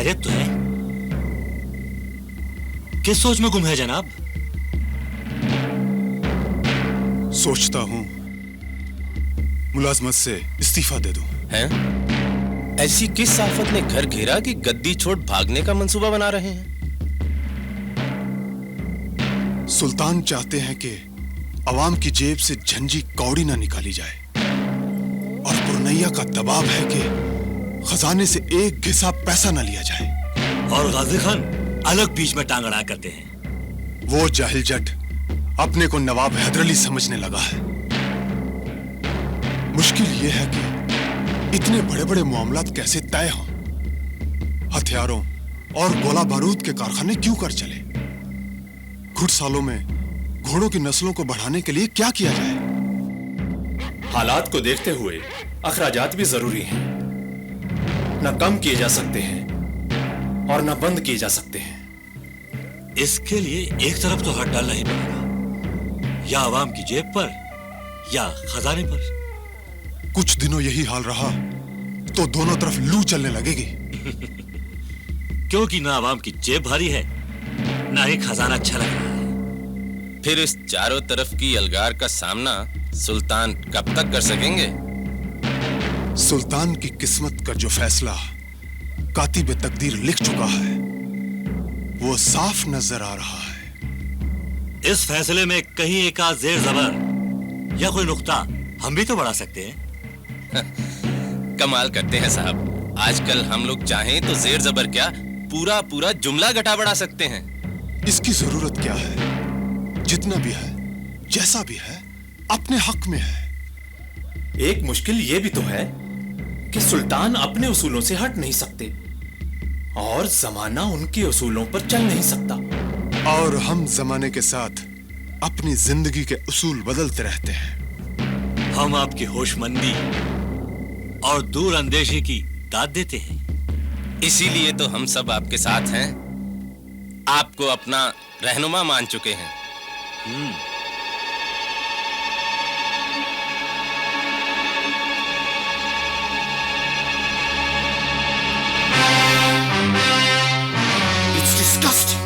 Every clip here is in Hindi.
खैरियत तो है? किस सोच में गुम है जनाब? सोचता हूं मुलाजमत से इस्तीफा दे दूं। हैं? ऐसी किस आफत ने घर घेरा कि गद्दी छोड़ भागने का मंसूबा बना रहे हैं? सुल्तान चाहते हैं कि अवाम की जेब से झंझी कौड़ी ना निकाली जाए और पुरनैया का दबाव है कि खजाने से एक घिसा पैसा ना लिया जाए। और गाजी खान अलग बीच में टांग अड़ा करते हैं। वो जाहिल जट अपने को नवाब हैदर अली समझने लगा है। मुश्किल ये है कि इतने बड़े बड़े मामलात कैसे तय हों। हथियारों और गोला बारूद के कारखाने क्यों कर चले? घुड़सालों में घोड़ों की नस्लों को बढ़ाने के लिए क्या किया जाए? हालात को देखते हुए अखराजात भी जरूरी हैं। न कम किए जा सकते हैं और न बंद किए जा सकते हैं। इसके लिए एक तरफ तो हाथ डालना ही पड़ेगा, या आवाम की जेब पर या खजाने पर। कुछ दिनों यही हाल रहा तो दोनों तरफ लू चलने लगेगी। क्योंकि ना आवाम की जेब भारी है, ना ही खजाना अच्छा लग रहा है। फिर इस चारों तरफ की अलगार का सामना सुल्तान कब तक कर सकेंगे? सुल्तान की किस्मत का जो फैसला कातिब तकदीर लिख चुका है वो साफ नजर आ रहा है। इस फैसले में कहीं एक आध जेर जबर या कोई नुक्ता हम भी तो बढ़ा सकते हैं। कमाल करते हैं साहब। आजकल हम लोग चाहें तो जेर जबर क्या, पूरा पूरा जुमला घटा बढ़ा सकते हैं। इसकी जरूरत क्या है? जितना भी है, जैसा भी है, अपने हक में है। एक मुश्किल ये भी तो है कि सुल्तान अपने उसूलों से हट नहीं सकते और जमाना उनके उसूलों पर चल नहीं सकता। और हम जमाने के साथ अपनी जिंदगी के उसूल बदलते रहते हैं। हम आपकी होशमंदी और दूर अंदेशी की दाद देते हैं। इसीलिए तो हम सब आपके साथ हैं, आपको अपना रहनुमा मान चुके हैं। It's disgusting.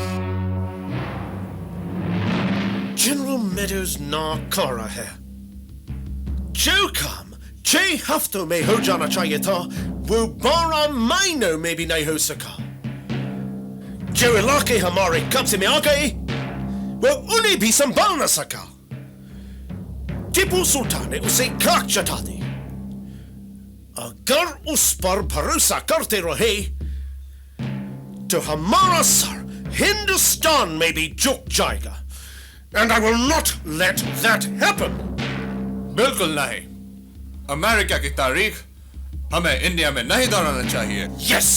General Meadows ना करा है। जो काम 6 हफ्तों में हो जाना चाहिए था वो 12 महीनों में भी नहीं हो सका। जो इलाके हमारे कब्जे में आ गए वो उन्हें भी संभाल न सका। टीपू सुल्तान ने उसे खाक चटा दी। अगर उस पर भरोसा करते रहे तो हमारा सर हिंदुस्तान में भी झुक जाएगा। And I will not let that happen. बिल्कुल नहीं। अमेरिका की तारीख हमें इंडिया में नहीं दोहराना चाहिए। Yes.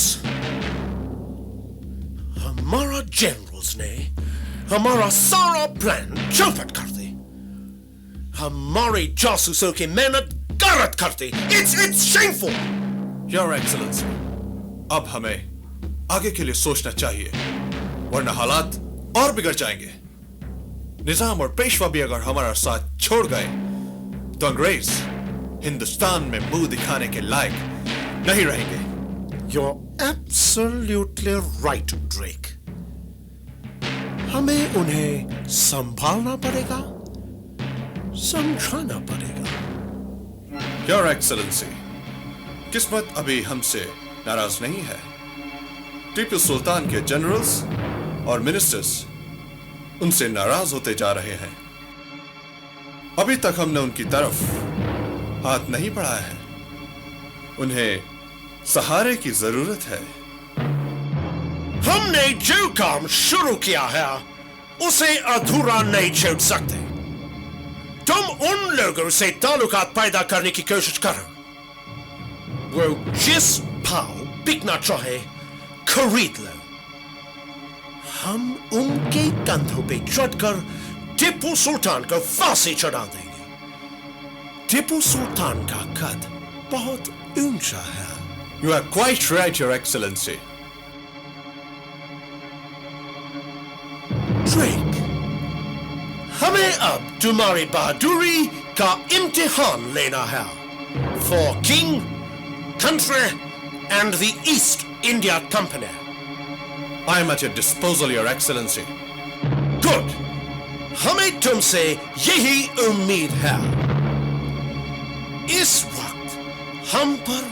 हमारा जनरल्स ने हमारा सारा प्लान चौपट कर दी। हमारे जासूसों की मेहनत गलत कर दी। It's shameful. Your Excellency, अब हमें आगे के लिए सोचना चाहिए, वरना हालात और बिगड़ जाएंगे। निजाम और पेशवा भी अगर हमारा साथ छोड़ गए तो अंग्रेज हिंदुस्तान में मुंह दिखाने के लायक नहीं रहेंगे। You're absolutely right, Drake. हमें उन्हें संभालना पड़ेगा, समझाना पड़ेगा। Your Excellency, किस्मत अभी हमसे नाराज नहीं है। टीपू सुल्तान के जनरल्स और मिनिस्टर्स उनसे नाराज होते जा रहे हैं। अभी तक हमने उनकी तरफ हाथ नहीं बढ़ाया है। उन्हें सहारे की जरूरत है। हमने जो काम शुरू किया है उसे अधूरा नहीं छोड़ सकते। तुम उन लोगों से ताल्लुकात पैदा करने की कोशिश करो। वो जिस भाव बिकना चाहे खरीद लो। हम उनके कंधों पे चढ़कर टीपू सुल्तान को फांसी चढ़ा देंगे। टीपू सुल्तान का कद बहुत ऊंचा है। You are quite right, Your Excellency. Drake, हमें अब तुम्हारी बहादुरी का इम्तिहान लेना है। For King, country, and the East India Company. I am at your disposal, Your Excellency. Good, हमें तुमसे यही उम्मीद है। इस वक्त हम पर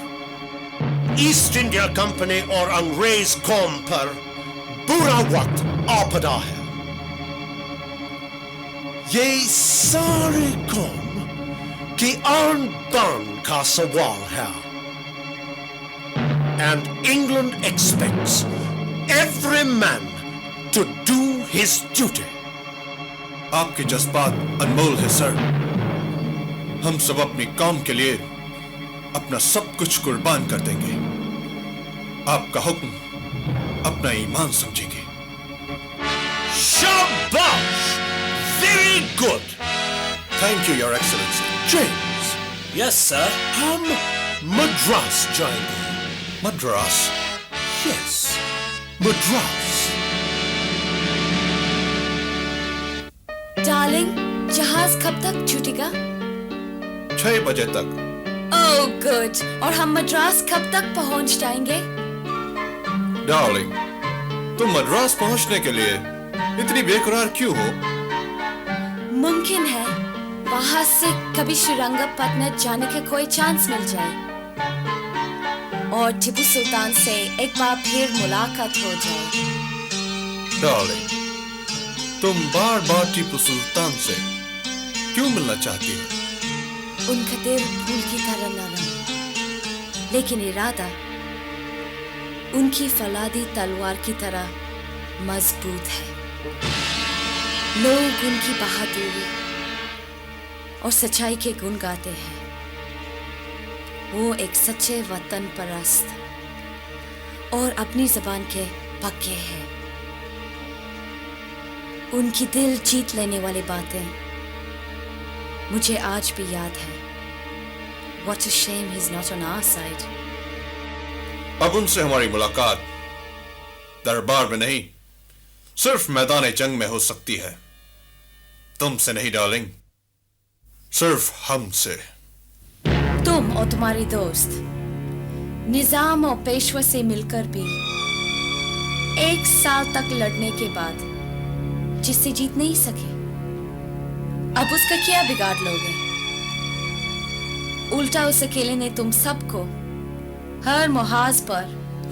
ईस्ट इंडिया कंपनी और अंग्रेज कौम पर बुरा वक्त आ पड़ा है। ये सारी कौम की आन बान का सवाल है। And England expects every man to do his duty. आपके जज्बात अनमोल है सर। हम सब अपनी कौम के लिए अपना सब कुछ कुर्बान कर देंगे। आपका हुक्म अपना ईमान समझेंगे। शाबाश! Very good! Thank you your excellency. James, yes sir. हम मद्रास जाएंगे। मद्रास? यस, मद्रास। डार्लिंग, जहाज कब तक छूटेगा? 6 बजे तक। Oh good. और हम मद्रास कब तक पहुंच जाएंगे? डार्लिंग, तुम मद्रास पहुंचने के लिए इतनी बेकरार क्यों हो? मुमकिन है वहां से कभी श्रीरंगपट्टनम जाने का कोई चांस मिल जाए और टीपू सुल्तान से एक बार फिर मुलाकात हो जाए। डार्लिंग, तुम बार बार टीपू सुल्तान से क्यों मिलना चाहती हो? उनका दिल फूल की तरह नरम, लेकिन इरादा उनकी फौलादी तलवार की तरह मजबूत है। लोग उनकी बहादुरी और सच्चाई के गुण गाते हैं। वो एक सच्चे वतन परस्त और अपनी जबान के पक्के हैं। उनकी दिल जीत लेने वाली बातें मुझे आज भी याद है। What a shame he's not on our side. अब उनसे हमारी मुलाकात दरबार में नहीं, सिर्फ मैदान जंग में हो सकती है। तुमसे नहीं डार्लिंग, सिर्फ हमसे। तुम और तुम्हारी दोस्त निजाम और पेशवा से मिलकर भी 1 साल तक लड़ने के बाद जिससे जीत नहीं सके, अब उसका क्या बिगाड़ लोगे? उल्टा उस अकेले ने तुम सबको हर मुहाज पर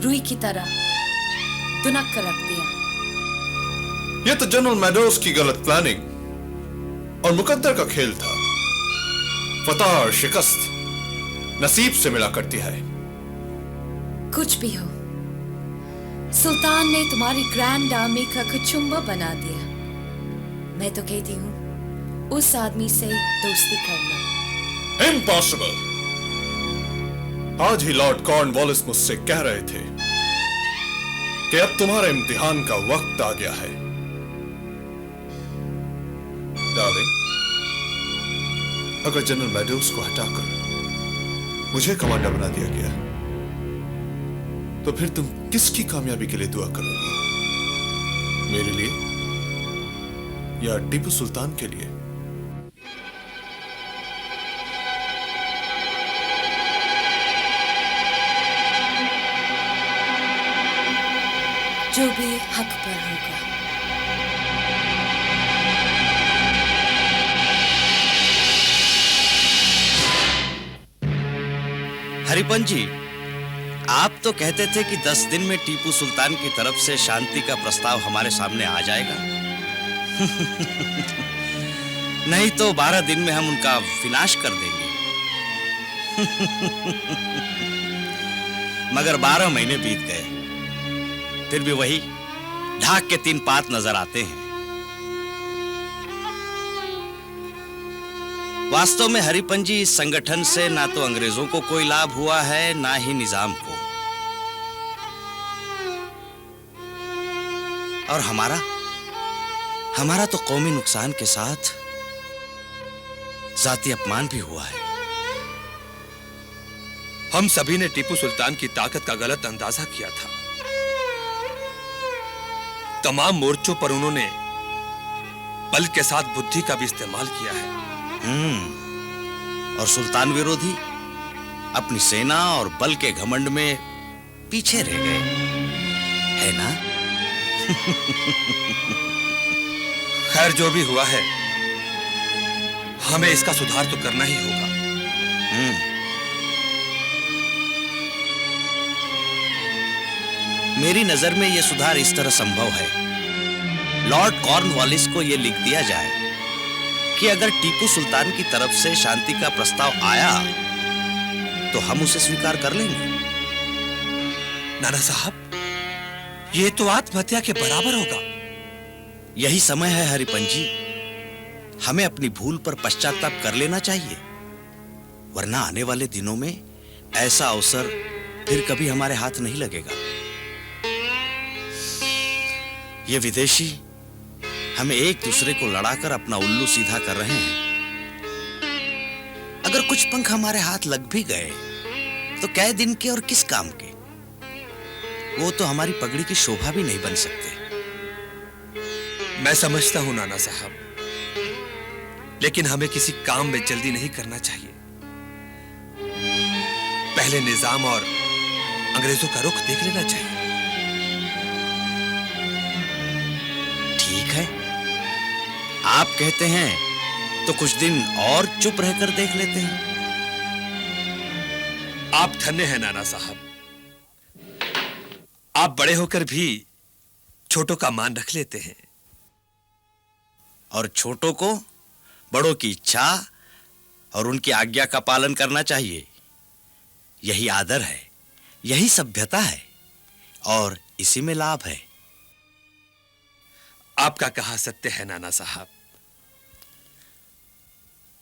रुई की तरह दुनक कर रख दिया। यह तो जनरल मैडोज की गलत प्लानिंग और मुकद्दर का खेल था। फतह और शिकस्त नसीब से मिला करती है। कुछ भी हो, सुल्तान ने तुम्हारी ग्रैंड आर्मी का कचुम्बा बना दिया। मैं तो कहती हूँ उस आदमी से दोस्ती करना। इम्पॉसिबल। आज ही लॉर्ड कॉर्नवालिस मुझसे कह रहे थे कि अब तुम्हारे इम्तिहान का वक्त आ गया है। डार्लिंग, अगर जनरल मैडोज को हटाकर मुझे कमांडर बना दिया गया तो फिर तुम किसकी कामयाबी के लिए दुआ करोगी? मेरे लिए या टीपू सुल्तान के लिए? जो भी हक पर होगा। हरिपन जी, आप तो कहते थे कि 10 दिन में टीपू सुल्तान की तरफ से शांति का प्रस्ताव हमारे सामने आ जाएगा। नहीं तो 12 दिन में हम उनका विनाश कर देंगे। मगर 12 महीने बीत गए, फिर भी वही ढाक के 3 पात नजर आते हैं। वास्तव में हरिपन जी, इस संगठन से ना तो अंग्रेजों को कोई लाभ हुआ है, ना ही निजाम को। और हमारा तो कौमी नुकसान के साथ जाती अपमान भी हुआ है। हम सभी ने टीपू सुल्तान की ताकत का गलत अंदाजा किया था। तमाम मोर्चों पर उन्होंने बल के साथ बुद्धि का भी इस्तेमाल किया है। और सुल्तान विरोधी अपनी सेना और बल के घमंड में पीछे रह गए, है ना? खैर जो भी हुआ है, हमें इसका सुधार तो करना ही होगा। मेरी नजर में यह सुधार इस तरह संभव है, लॉर्ड कॉर्नवालिस को यह लिख दिया जाए कि अगर टीपू सुल्तान की तरफ से शांति का प्रस्ताव आया तो हम उसे स्वीकार कर लेंगे। नाना साहब, ये तो आत्महत्या के बराबर होगा। यही समय है हरिपंत जी, हमें अपनी भूल पर पश्चाताप कर लेना चाहिए, वरना आने वाले दिनों में ऐसा अवसर फिर कभी हमारे हाथ नहीं लगेगा। ये विदेशी हमें एक दूसरे को लड़ाकर अपना उल्लू सीधा कर रहे हैं। अगर कुछ पंख हमारे हाथ लग भी गए तो कै दिन के और किस काम के? वो तो हमारी पगड़ी की शोभा भी नहीं बन सकते। मैं समझता हूं नाना साहब, लेकिन हमें किसी काम में जल्दी नहीं करना चाहिए। पहले निजाम और अंग्रेजों का रुख देख लेना चाहिए। ठीक है, आप कहते हैं तो कुछ दिन और चुप रहकर देख लेते हैं। आप धन्य हैं नाना साहब, आप बड़े होकर भी छोटों का मान रख लेते हैं। और छोटों को बड़ों की इच्छा और उनकी आज्ञा का पालन करना चाहिए। यही आदर है, यही सभ्यता है, और इसी में लाभ है। आपका कहा सत्य है नाना साहब।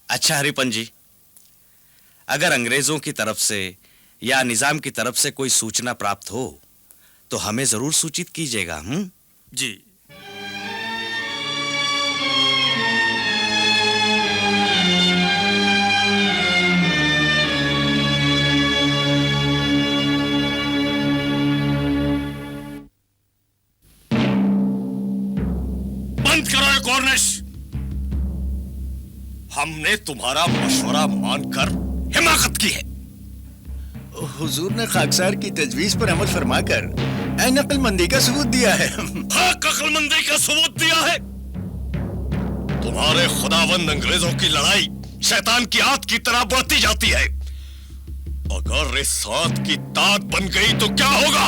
अच्छा हरिपंत जी, अगर अंग्रेजों की तरफ से या निजाम की तरफ से कोई सूचना प्राप्त हो तो हमें जरूर सूचित कीजिएगा। जी। बंद करो ये कॉर्निश। हमने तुम्हारा मशवरा मानकर हिमाकत की है। हुजूर ने खाकसार की तजवीज पर अमल फरमाकर ऐन अक्लमंदी का सबूत दिया है। हाँ, अक्लमंदी का सबूत दिया है। तुम्हारे खुदावंद अंग्रेजों की लड़ाई शैतान की आंत की तरह बढ़ती जाती है। अगर इस आंत की ताक बन गई तो क्या होगा?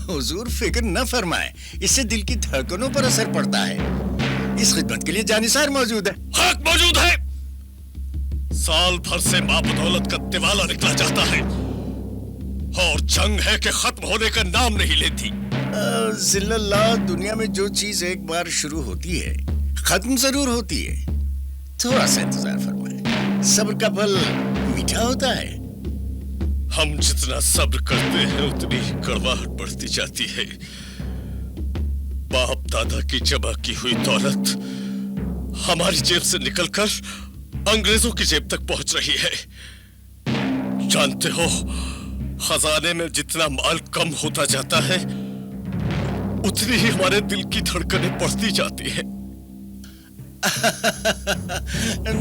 हुजूर फिक्र न फरमाए, इससे दिल की धड़कनों पर असर पड़ता है। इस खिदमत के लिए जानिसार मौजूद है। हक मौजूद है। साल भर से मां बदौलत का तिवाला निकला जाता है और जंग है कि खत्म होने का नाम नहीं लेती। जिल्लल्लाह, दुनिया में जो चीज एक बार शुरू होती है खत्म जरूर होती है। थोड़ा सा इंतजार फरमाए, सब्र का फल मीठा होता है। हम जितना सब्र करते हैं उतनी ही कड़वाहट बढ़ती जाती है। बाप दादा की जमा की हुई दौलत हमारी जेब से निकलकर अंग्रेजों की जेब तक पहुंच रही है। जानते हो, खजाने में जितना माल कम होता जाता है उतनी ही हमारे दिल की धड़कनें बढ़ती जाती हैं।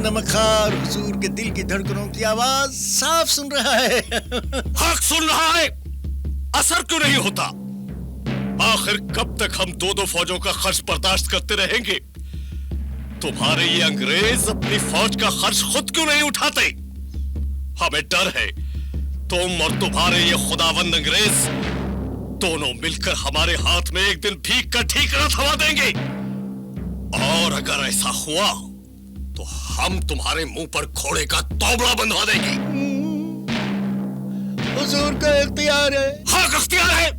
नमखार हुजूर के दिल की धड़कनों की आवाज साफ सुन रहा है। हक सुन रहा है, असर क्यों नहीं होता? आखिर कब तक हम दो फौजों का खर्च बर्दाश्त करते रहेंगे? तुम्हारे ये अंग्रेज अपनी फौज का खर्च खुद क्यों नहीं उठाते? हमें डर है तुम और तुम्हारे ये खुदावंद अंग्रेज दोनों मिलकर हमारे हाथ में एक दिन भीख का ठीकरा थमा देंगे। और अगर ऐसा हुआ तो हम तुम्हारे मुंह पर घोड़े का तोबड़ा बंधवा देंगे। हुजूर का इख्तियार है। हाँ, इख्तियार है।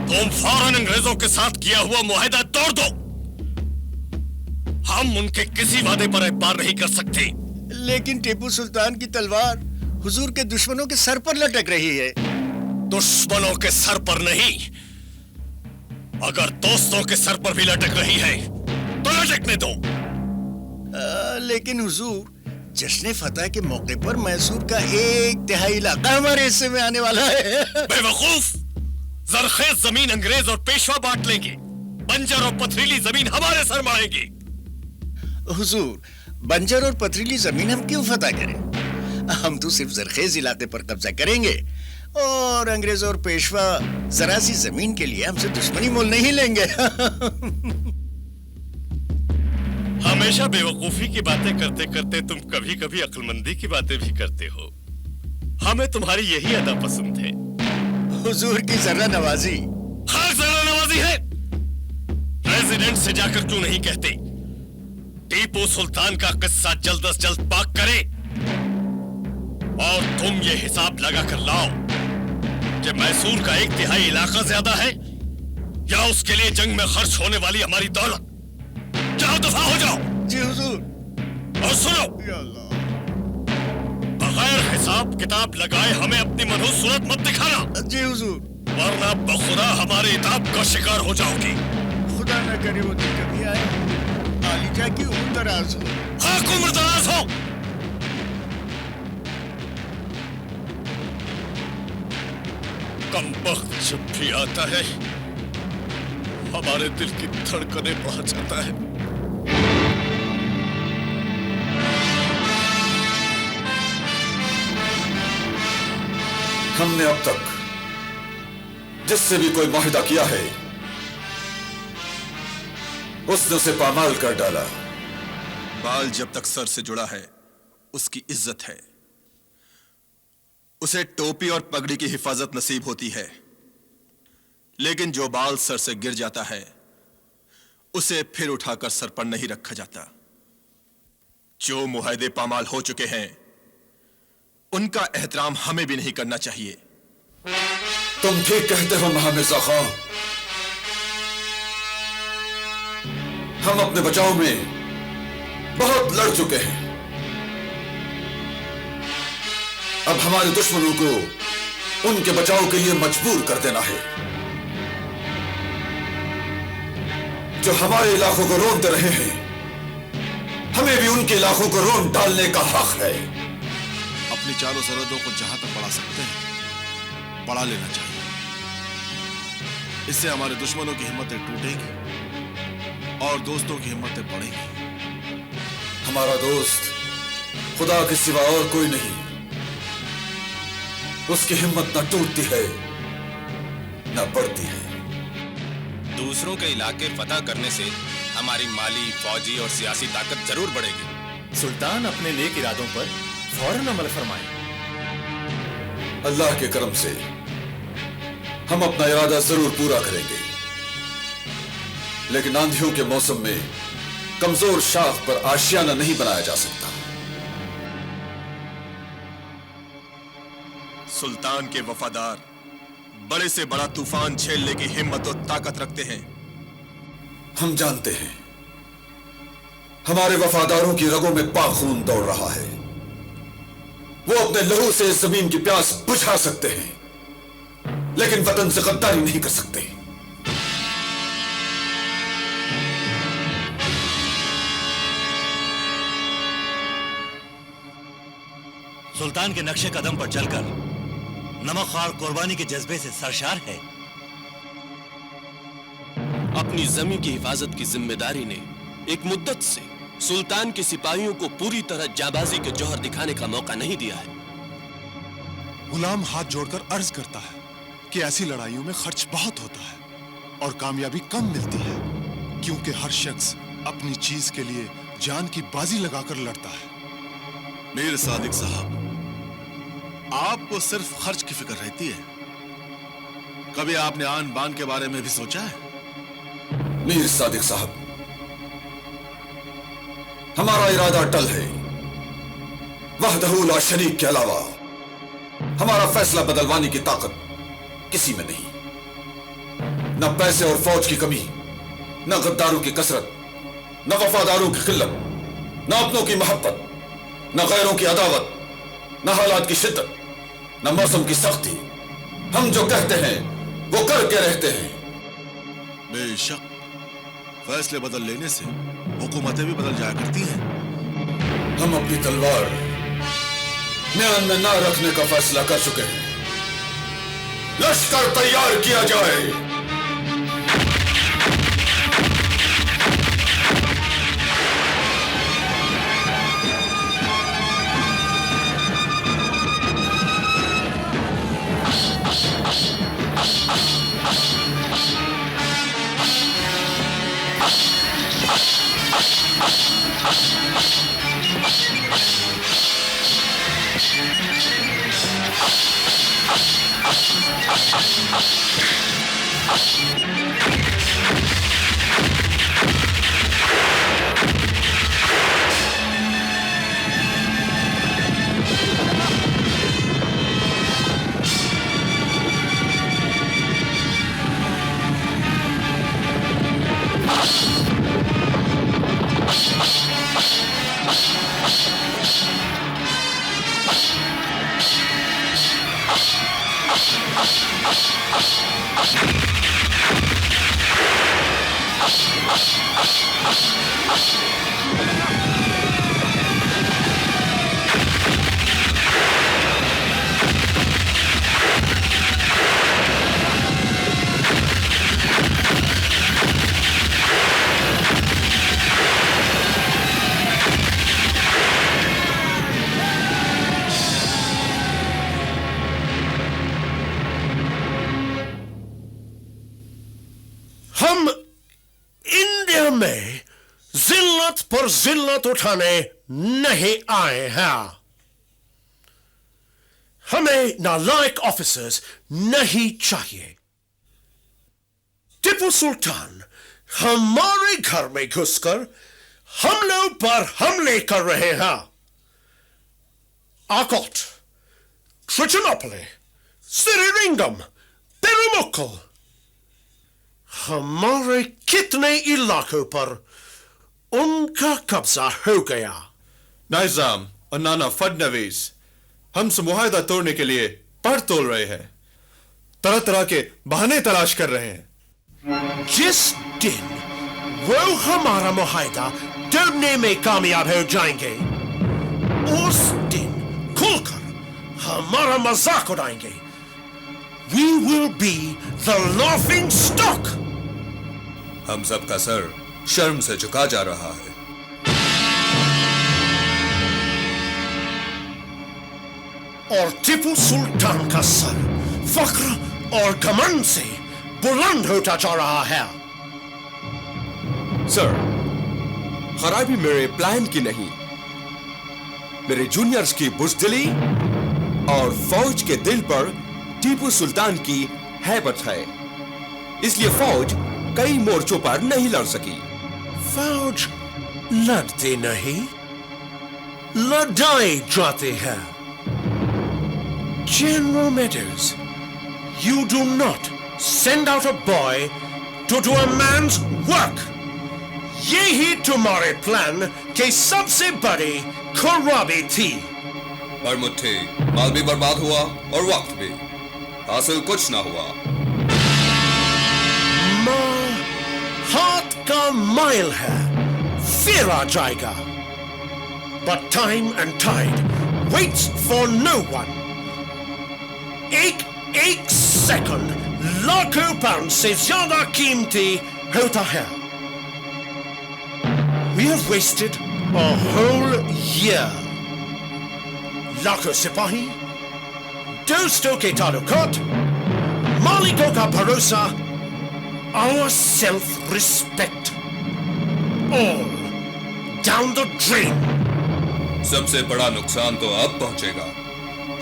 तुम फौरन अंग्रेजों के साथ किया हुआ मुआहदा तोड़ दो। हम उनके किसी वादे पर एतबार नहीं कर सकते। लेकिन टीपू सुल्तान की तलवार हुजूर के दुश्मनों के सर पर लटक रही है। दुश्मनों के सर पर नहीं, अगर दोस्तों के सर पर भी लटक रही है तो लटकने दो। लेकिन हुजूर, जश्न फतह के मौके पर मैसूर का 1/3 इलाका हमारे हिस्से में आने वाला है। बेवकूफ, जरखेज जमीन अंग्रेज और पेशवा बांट लेंगे। बंजर और पथरीली जमीन हमारे सर मारेंगे। हुजूर, बंजर और पथरीली जमीन हम क्यों फतह करें? हम तो सिर्फ जरखेज इलाके पर कब्जा करेंगे और अंग्रेज और पेशवा जरा सी जमीन के लिए हमसे दुश्मनी मोल नहीं लेंगे। हमेशा बेवकूफी की बातें करते करते तुम कभी कभी अक्लमंदी की बातें भी करते हो। हमें तुम्हारी यही अदा पसंद है। हुजूर की जर्रा नवाजी। हाँ, जर्रा नवाजी है। प्रेसिडेंट से जाकर क्यों नहीं कहते टीपू सुल्तान का किस्सा जल्द अज जल्द पाक करे, और तुम ये हिसाब लगा कर लाओ कि मैसूर का 1/3 इलाका ज्यादा है या उसके लिए जंग में खर्च होने वाली हमारी दौलत। जाओ, दफा हो जाओ। जी हुजूर। और सुनो, बगैर हिसाब किताब लगाए हमें अपनी मनहूस सूरत मत दिखाना। जी हुजूर। वरना बखुदा हमारे इताब का शिकार हो जाओगी। खुदा न करे वो दिन कभी आए, आलिजा की उम्र दराज हो। हाँ, उम्र दराज हो। कम वक्त जब भी आता है हमारे दिल की धड़कनें बढ़ जाता है। हमने अब तक जिससे भी कोई माहिदा किया है उसने उसे पामाल कर डाला। बाल जब तक सर से जुड़ा है उसकी इज्जत है, उसे टोपी और पगड़ी की हिफाजत नसीब होती है, लेकिन जो बाल सर से गिर जाता है उसे फिर उठाकर सर पर नहीं रखा जाता। जो मुआहदे पामाल हो चुके हैं उनका एहतराम हमें भी नहीं करना चाहिए। तुम ठीक कहते हो महामिर्जा खां। हम अपने बचाव में बहुत लड़ चुके हैं। अब हमारे दुश्मनों को उनके बचाव के लिए मजबूर कर देना है। जो हमारे इलाकों को रोंदते रहे हैं हमें भी उनके इलाकों को रोन डालने का हक है। अपनी चारों सरहदों को जहां तक बढ़ा सकते हैं बढ़ा लेना चाहिए। इससे हमारे दुश्मनों की हिम्मतें टूटेगी और दोस्तों की हिम्मतें बढ़ेगी। हमारा दोस्त खुदा के सिवा और कोई नहीं। उसकी हिम्मत न टूटती है न बढ़ती है। दूसरों के इलाके फतह करने से हमारी माली, फौजी और सियासी ताकत जरूर बढ़ेगी। सुल्तान अपने नेक इरादों पर फौरन अमल फरमाए। अल्लाह के करम से हम अपना इरादा जरूर पूरा करेंगे, लेकिन आंधियों के मौसम में कमजोर शाख पर आशियाना नहीं बनाया जा सकता। सुल्तान के वफादार बड़े से बड़ा तूफान झेलने की हिम्मत और ताकत रखते हैं। हम जानते हैं हमारे वफादारों की रगों में पाक खून दौड़ रहा है। वो अपने लहू से इस जमीन की प्यास बुझा सकते हैं, लेकिन वतन से गद्दारी नहीं कर सकते। सुल्तान के नक्शे कदम पर चलकर नमकखार कुर्बानी के जज्बे से सरशार है। अपनी जमीन की हिफाजत की जिम्मेदारी ने एक मुद्दत से सुल्तान के सिपाहियों को पूरी तरह जाबाजी के जौहर दिखाने का मौका नहीं दिया है। गुलाम हाथ जोड़कर अर्ज करता है कि ऐसी लड़ाइयों में खर्च बहुत होता है और कामयाबी कम मिलती है, क्योंकि हर शख्स अपनी चीज के लिए जान की बाजी लगाकर लड़ता है। मीर सादिक साहब, आपको सिर्फ खर्च की फिक्र रहती है, कभी आपने आन बान के बारे में भी सोचा है? मीर सादिक साहब, हमारा इरादा अटल है। वहदहू ला शरीक के अलावा हमारा फैसला बदलवाने की ताकत किसी में नहीं। न पैसे और फौज की कमी, न गद्दारों की कसरत, न वफादारों की किल्लत, न अपनों की मोहब्बत, न गैरों की अदावत, न हालात की शिद्दत, न मौसम की सख्ती। हम जो कहते हैं वो करके रहते हैं। बेशक फैसले बदल लेने से हुकूमतें भी बदल जाया करती हैं। हम अपनी तलवार म्यान में ना रखने का फैसला कर चुके हैं। लश्कर तैयार किया जाए। जिल्लत उठाने नहीं आए हैं। हमें नालायक ऑफिसर्स नहीं चाहिए। टिपू सुल्तान हमारे घर में घुसकर हम लोग पर हमले कर रहे हैं। आकोट, ट्रिचनोपोली, सिरिरिंगम, पेरुमुक्कल, हमारे कितने इलाकों पर उनका कब्जा हो गया। नाइजाम और नाना फडनवीस हमसे मुआहदा तोड़ने के लिए पर तोल रहे हैं, तरह तरह के बहाने तलाश कर रहे हैं। जिस दिन वो हमारा मुआहदा तोड़ने में कामयाब हो जाएंगे, उस दिन खुलकर हमारा मजाक उड़ाएंगे। We will be the laughing stock. हम सबका सर शर्म से झुका जा रहा है। और टिपू सुल्तान का सर फख्र और घमंड से बुलंद होता जा रहा है। सर, खराबी मेरे प्लान की नहीं, मेरे जूनियर्स की बुज़दिली और फौज के दिल पर टीपू सुल्तान की हैबत है। इसलिए फौज कई मोर्चों पर नहीं लड़ सकी। फौज लड़ती नहीं, लड़ाई जाती है। General Meadows, you do not send out a boy to do a man's work. यही तुम्हारे प्लान के सबसे बड़ी खराबी थी। पर मुट्ठी माल भी बर्बाद हुआ और वक्त भी, हासिल कुछ ना हुआ। माल हाथ का माइल है, फिर आ जाएगा। But time and tide waits for no one. एक सेकंड लाखों पाउंड से ज्यादा कीमती होता है। We have wasted a whole year. लाखों सिपाही, दोस्तों के ताल्लुकात, मालिकों का भरोसा, our self-respect, all down the drain. सबसे बड़ा नुकसान तो अब पहुंचेगा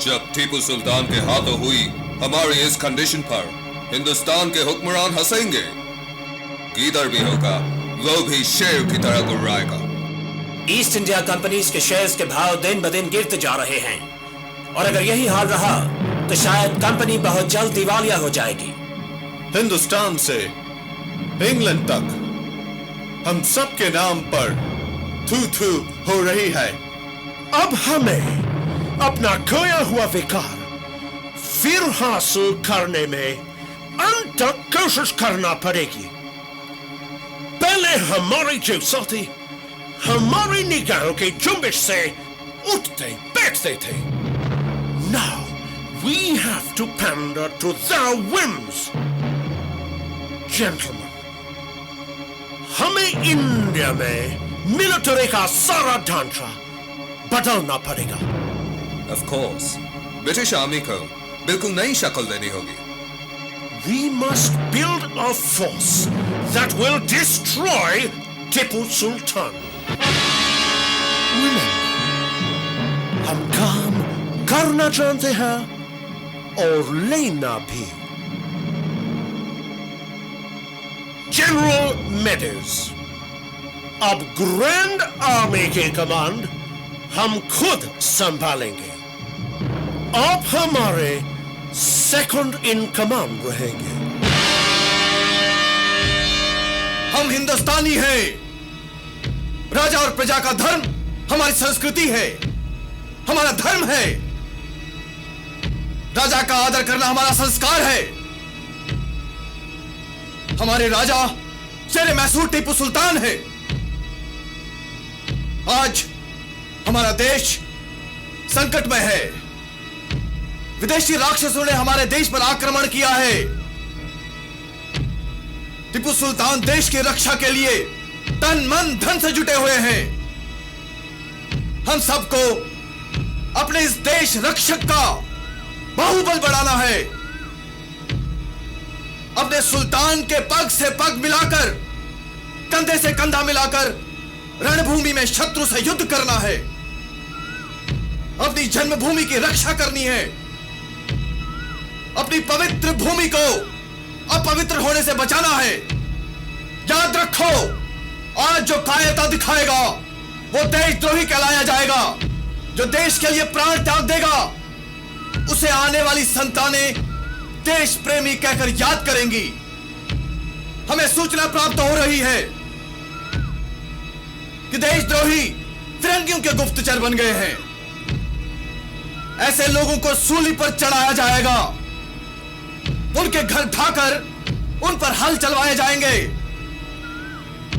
जब टीपू सुल्तान के हाथों हुई हमारी इस कंडीशन पर हिंदुस्तान के हुक्मरान हंसेंगे। गीदड़ भी होगा, वो भी शेर की तरह गुर्राएगा। ईस्ट इंडिया कंपनीज के शेयर्स के भाव दिन ब दिन गिरते जा रहे हैं और अगर यही हाल रहा तो शायद कंपनी बहुत जल्द दिवालिया हो जाएगी। हिंदुस्तान से इंग्लैंड तक हम सबके नाम पर थू थू हो रही है। अब हमें अपना खोया हुआ विकार फिर हासिल करने में अंत तक कोशिश करना पड़ेगी। पहले हमारे जो साथी हमारी निगाहों के जुम्बिश से उठते बैठते थे। Now we have to pander to their whims. Gentlemen, हमें इंडिया में मिलिट्री का सारा ढांचा बदलना पड़ेगा। Of course, ब्रिटिश आर्मी को बिल्कुल नई शक्ल देनी होगी। We must build a force that will destroy Tipu Sultan. Remember, हम काम करना जानते हैं और लेना भी। General Meadows, अब ग्रैंड आर्मी की कमांड हम खुद संभालेंगे। आप हमारे सेकंड इन कमांड रहेंगे। हम हिंदुस्तानी हैं। राजा और प्रजा का धर्म हमारी संस्कृति है, हमारा धर्म है। राजा का आदर करना हमारा संस्कार है। हमारे राजा शेर मैसूर टीपू सुल्तान है। आज हमारा देश संकट में है। विदेशी राक्षसों ने हमारे देश पर आक्रमण किया है। टीपू सुल्तान देश की रक्षा के लिए तन मन धन से जुटे हुए हैं। हम सबको अपने इस देश रक्षक का बाहुबल बढ़ाना है। अपने सुल्तान के पग से पग मिलाकर, कंधे से कंधा मिलाकर रणभूमि में शत्रु से युद्ध करना है, अपनी जन्मभूमि की रक्षा करनी है, अपनी पवित्र भूमि को अपवित्र होने से बचाना है। याद रखो, आज जो कायरता दिखाएगा वो देशद्रोही कहलाया जाएगा। जो देश के लिए प्राण त्याग देगा उसे आने वाली संतानें देश प्रेमी कहकर याद करेंगी। हमें सूचना प्राप्त हो रही है कि देशद्रोही फिरंगियों के गुप्तचर बन गए हैं। ऐसे लोगों को सूली पर चढ़ाया जाएगा, उनके घर ढाकर उन पर हल चलवाए जाएंगे,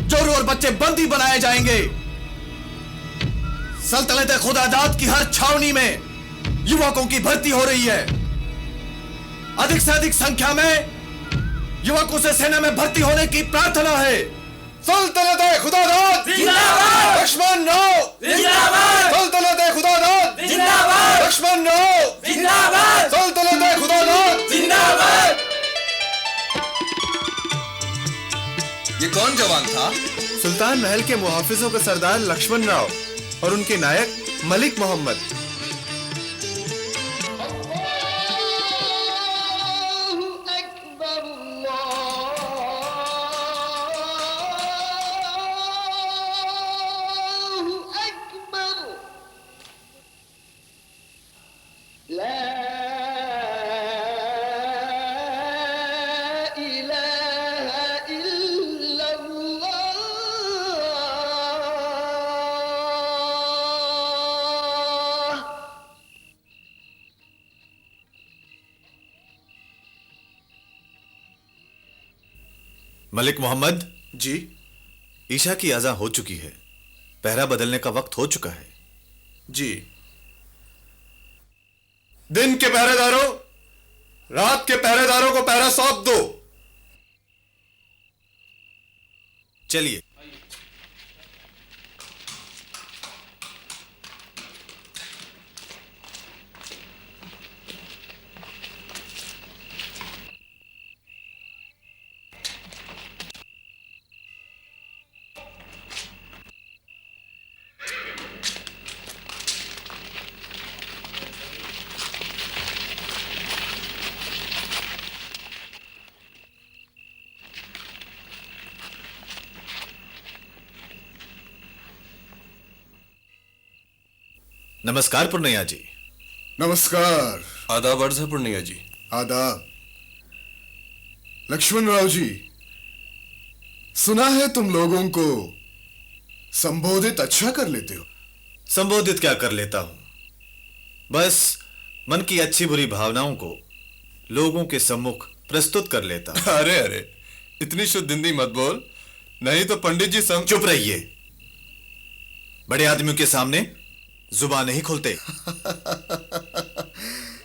जोरू और बच्चे बंदी बनाए जाएंगे। सल्तनत खुदादाद की हर छावनी में युवकों की भर्ती हो रही है। अधिक से अधिक संख्या में युवकों से सेना में भर्ती होने की प्रार्थना है। सल्तनत खुदादाद जिंदाबाद, लक्ष्मण राव जिंदाबाद, सल्तनत खुदादाद जिंदाबाद, लक्ष्मण राव जिंदाबाद, सल्तनत खुदादाद जिंदाबाद। ये कौन जवान था? सुल्तान महल के मुहाफिजों का सरदार लक्ष्मण राव और उनके नायक मलिक मोहम्मद। मलिक मोहम्मद जी। ईशा की अज़ान हो चुकी है, पहरा बदलने का वक्त हो चुका है। जी। दिन के पहरेदारों, रात के पहरेदारों को पहरा सौंप दो। चलिए। नमस्कार पुर्णैया जी। नमस्कार। आदाब अर्ज है पुर्णैया जी। आदाब। लक्ष्मण राव जी, सुना है तुम लोगों को संबोधित अच्छा कर लेते हो। संबोधित क्या कर लेता हूं, बस मन की अच्छी बुरी भावनाओं को लोगों के सम्मुख प्रस्तुत कर लेता हूं। अरे अरे, इतनी शुद्ध हिंदी मत बोल, नहीं तो पंडित जी चुप रहिए। बड़े आदमियों के सामने जुबान नहीं खोलते।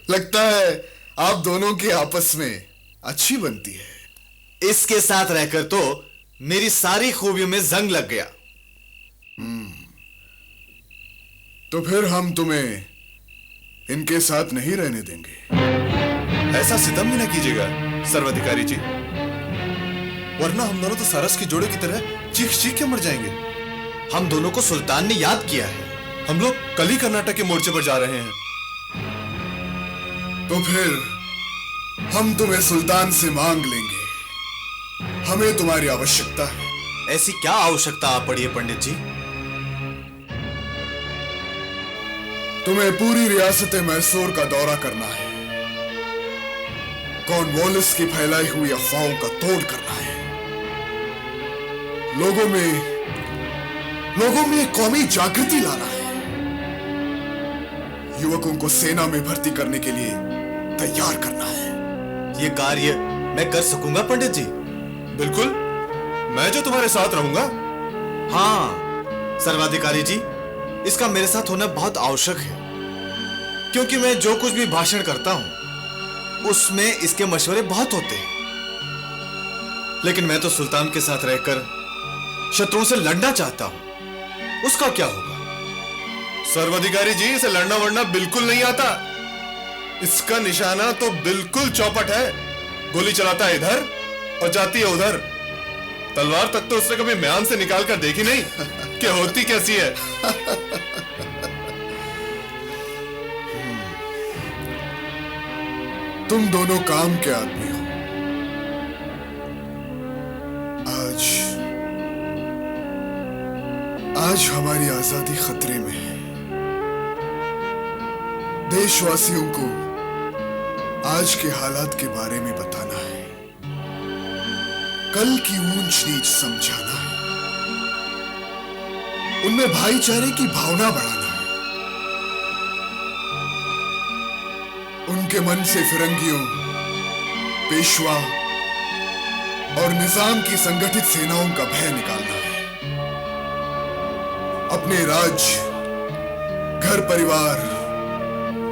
लगता है आप दोनों की आपस में अच्छी बनती है। इसके साथ रहकर तो मेरी सारी खूबियों में जंग लग गया। तो फिर हम तुम्हें इनके साथ नहीं रहने देंगे। ऐसा सितम भी ना कीजिएगा सर्वाधिकारी जी, वरना हम दोनों तो सारस के जोड़े की तरह चीख चीख के मर जाएंगे। हम दोनों को सुल्तान ने याद किया है। हम लोग कल ही कर्नाटक के मोर्चे पर जा रहे हैं। तो फिर हम तुम्हें सुल्तान से मांग लेंगे। हमें तुम्हारी आवश्यकता है। ऐसी क्या आवश्यकता आ पड़ी है पंडित जी? तुम्हें पूरी रियासत मैसूर का दौरा करना है। कॉर्नवालिस की फैलाई हुई अफवाहों का तोड़ करना है। लोगों में कौमी जागृति लाना है। युवकों को सेना में भर्ती करने के लिए तैयार करना है। यह कार्य मैं कर सकूंगा पंडित जी? बिल्कुल, मैं जो तुम्हारे साथ रहूंगा। हाँ सर्वाधिकारी जी, इसका मेरे साथ होना बहुत आवश्यक है, क्योंकि मैं जो कुछ भी भाषण करता हूं उसमें इसके मशवरे बहुत होते हैं। लेकिन मैं तो सुल्तान के साथ रहकर शत्रुओं से लड़ना चाहता हूं, उसका क्या होगा? सर्वाधिकारी जी, इसे लड़ना वड़ना बिल्कुल नहीं आता। इसका निशाना तो बिल्कुल चौपट है। गोली चलाता है इधर और जाती है उधर। तलवार तक तो उसने कभी म्यान से निकाल कर देखी नहीं। क्या होती कैसी है? तुम दोनों काम के आदमी हो। आज हमारी आजादी खतरे में है। देशवासियों को आज के हालात के बारे में बताना है, कल की ऊंच नीच समझाना है, उनमें भाईचारे की भावना बढ़ाना है, उनके मन से फिरंगियों, पेशवा और निजाम की संगठित सेनाओं का भय निकालना है। अपने राज्य, घर परिवार,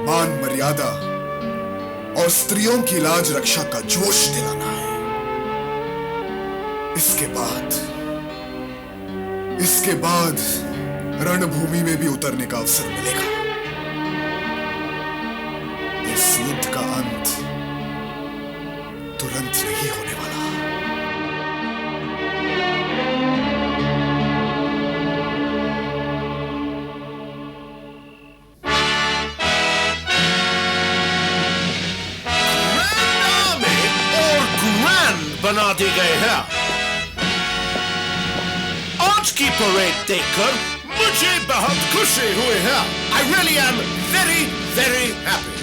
मान मर्यादा और स्त्रियों की लाज रक्षा का जोश दिलाना है। इसके बाद रणभूमि में भी उतरने का अवसर मिलेगा। इस युद्ध का अंत तुरंत नहीं होने वाला। बना दी गए हैं। आज की परेड देखकर मुझे बहुत खुशी हुई है। I really am very, very happy.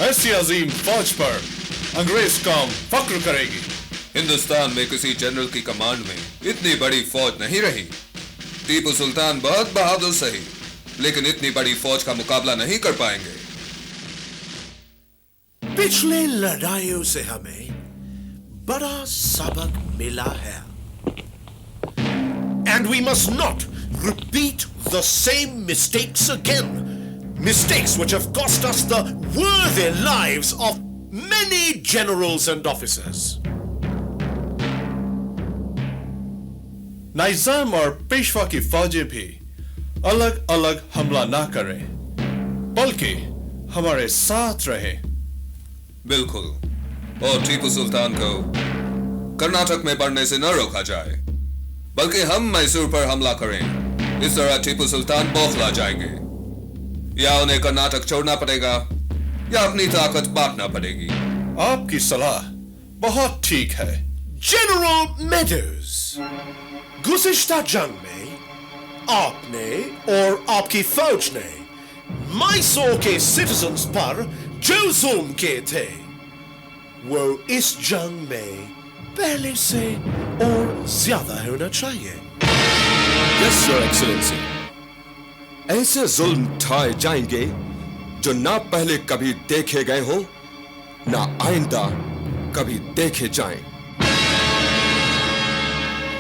ऐसी अजीम फौज पर अंग्रेज कौम फख्र करेगी। हिंदुस्तान में किसी जनरल की कमांड में इतनी बड़ी फौज नहीं रही। टीपू सुल्तान बहुत बहादुर सही, लेकिन इतनी बड़ी फौज का मुकाबला नहीं कर पाएंगे। पिछले लड़ाइयों से हमें बड़ा सबक मिला है। And we must not repeat the same mistakes again. Mistakes which have cost us the worthy lives of many generals and officers. निजाम और पेशवा की फौजें भी अलग अलग हमला ना करें, बल्कि हमारे साथ रहे। बिल्कुल, और टीपू सुल्तान को कर्नाटक में बढ़ने से न रोका जाए, बल्कि हम मैसूर पर हमला करें। इस तरह टीपू सुल्तान बौखला जाएंगे। या उन्हें कर्नाटक छोड़ना पड़ेगा या अपनी ताकत बांटना पड़ेगी। आपकी सलाह बहुत ठीक है। जनरल मेडोज, गुज़िश्ता जंग में आपने और आपकी फौज ने मैसूर के सिटीजन्स पर जो जुल्म किए थे, वो इस जंग में पहले से और ज्यादा होना चाहिए। Yes your excellency. ऐसे जुल्म ढाए जाएंगे जो ना पहले कभी देखे गए हो, ना आइंदा कभी देखे जाएं।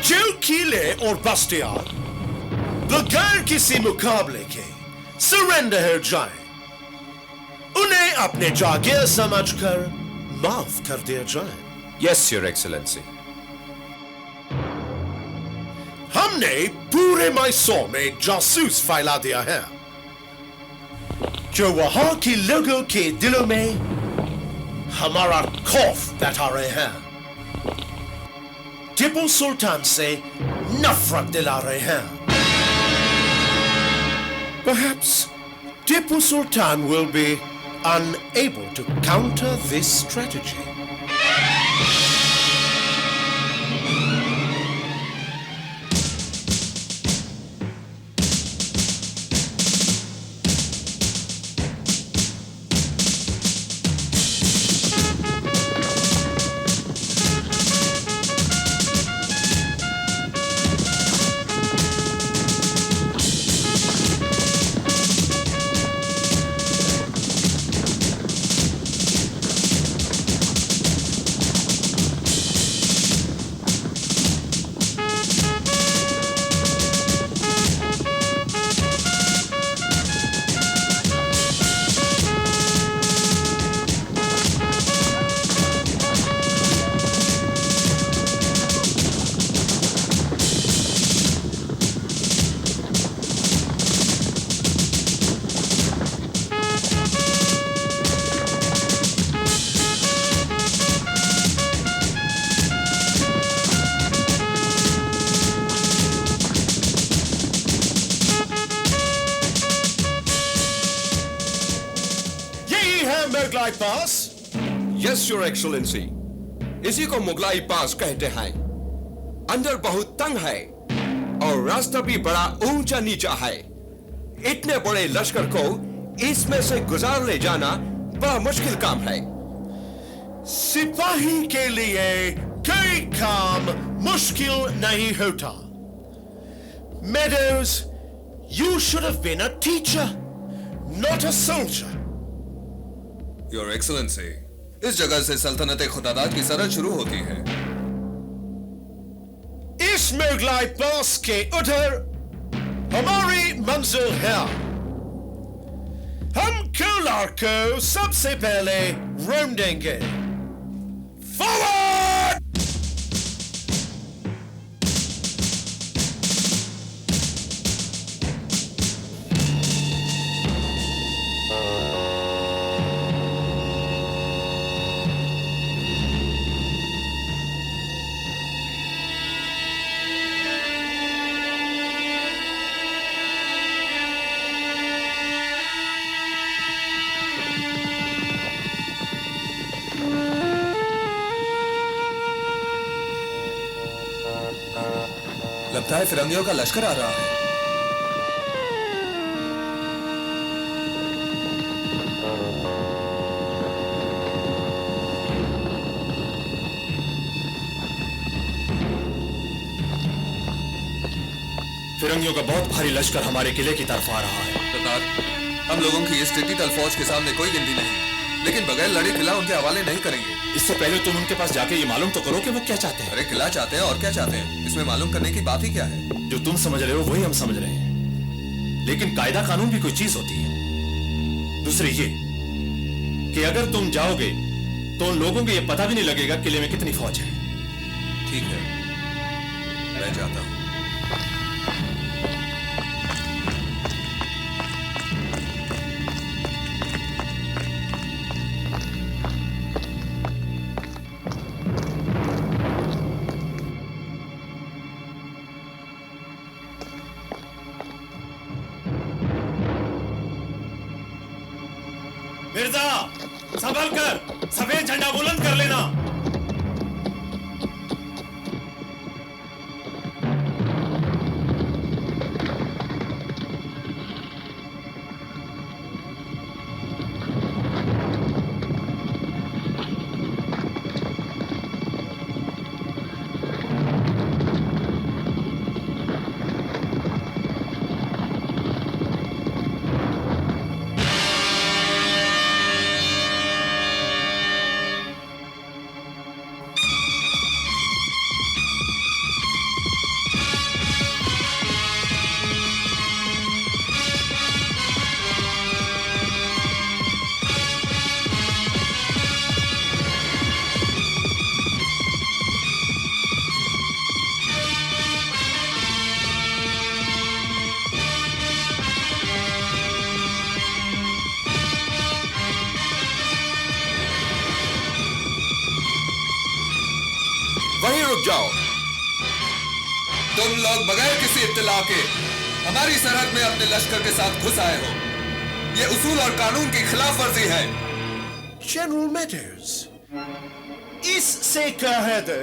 जो किले और बस्तियां बगैर किसी मुकाबले के सरेंडर हो जाएं, उन्हें अपने जागीर समझकर माफ कर दिया जाए। Yes your excellency. हमने पूरे मैसूर में जासूस फैला दिया है, जो वहां के लोगों के दिलों में हमारा खौफ बैठा रहे हैं, टीपू सुल्तान से नफरत दिला रहे हैं। Perhaps Tipu Sultan will be unable to counter this strategy. Mughlai pass? Yes your excellency, इसी को मुगलाई पास कहते हैं। अंदर बहुत तंग है और रास्ता भी बड़ा ऊंचा नीचा है। इतने बड़े लश्कर को इसमें से गुजार ले जाना बड़ा मुश्किल काम है। सिपाही के लिए कोई काम मुश्किल नहीं होता। Meadows, you should have been a teacher, not a soldier. Your excellency, इस जगह से सल्तनत खुदादाद की सरहद शुरू होती है। इस मुगलाई पास के उधर हमारी मंजिल है। हम कोलार को सबसे पहले रोंदेंगे। फॉरवर्ड! लगता है फिरंगियों का लश्कर आ रहा है। फिरंगियों का बहुत भारी लश्कर हमारे किले की तरफ आ रहा है। सरदार, हम लोगों की इस टिटितल फौज के सामने कोई गिनती नहीं, लेकिन बगैर लड़े किला उनके हवाले नहीं करेंगे। इससे पहले तुम उनके पास जाके ये मालूम तो करो कि वो क्या चाहते हैं। अरे किला चाहते हैं और क्या चाहते हैं, इसमें मालूम करने की बात ही क्या है। जो तुम समझ रहे हो वही हम समझ रहे हैं, लेकिन कायदा कानून भी कोई चीज होती है। दूसरी ये कि अगर तुम जाओगे तो उन लोगों को ये पता भी नहीं लगेगा किले में कितनी फौज है। ठीक है, मैं जाता हूं। मिर्जा, संभल कर, सफेद झंडा बुलंद कर लेना। वहीं रुक जाओ। तुम लोग बगैर किसी इत्तला के हमारी सरहद में अपने लश्कर के साथ घुस आए हो। ये उसूल और कानून की खिलाफ वर्जी है। जनरल मेडोज, इससे कह दो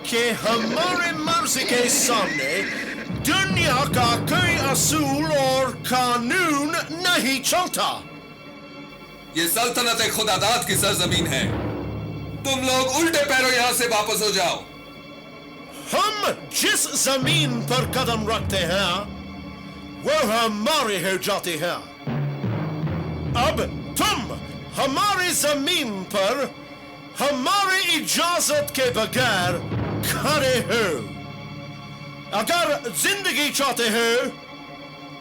कि हमारे मर्जी के सामने दुनिया का कोई असूल और कानून नहीं चलता। ये सल्तनत खुदादाद की सरजमीन है। तुम लोग उल्टे पैरों यहां से वापस हो जाओ। हम जिस जमीन पर कदम रखते हैं वो हमारी हो जाती है। अब तुम हमारी जमीन पर हमारी इजाजत के बगैर खड़े हो। अगर जिंदगी चाहते हो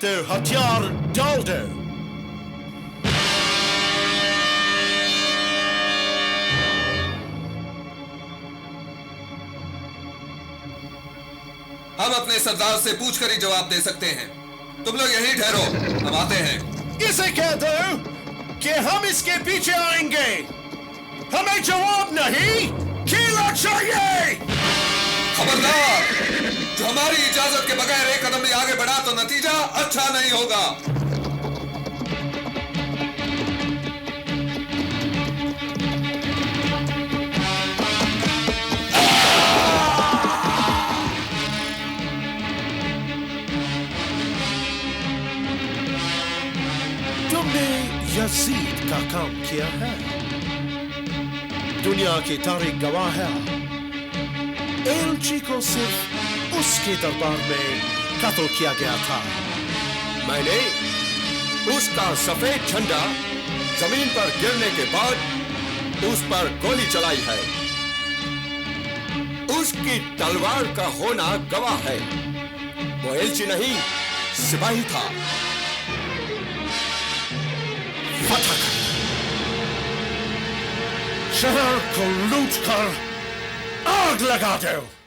तो हथियार डाल दो। हम अपने सरदार से पूछकर ही जवाब दे सकते हैं। तुम लोग यहीं ठहरो, हम आते हैं। इसे कह दो कि हम इसके पीछे आएंगे। हमें जवाब नहीं, किला चाहिए। खबरदार, जो हमारी इजाजत के बगैर एक कदम भी आगे बढ़ा तो नतीजा अच्छा नहीं होगा। तुमने यजीद का काम किया है। दुनिया की तारीख गवाह है, एलची को सिर्फ उसके दरबार में कत्ल किया गया था। मैंने उसका सफेद झंडा जमीन पर गिरने के बाद उस पर गोली चलाई है। उसकी तलवार का होना गवाह है। वो एलची नहीं, सिपाही था। फतह कर, शहर को लूट कर आग लगा दो।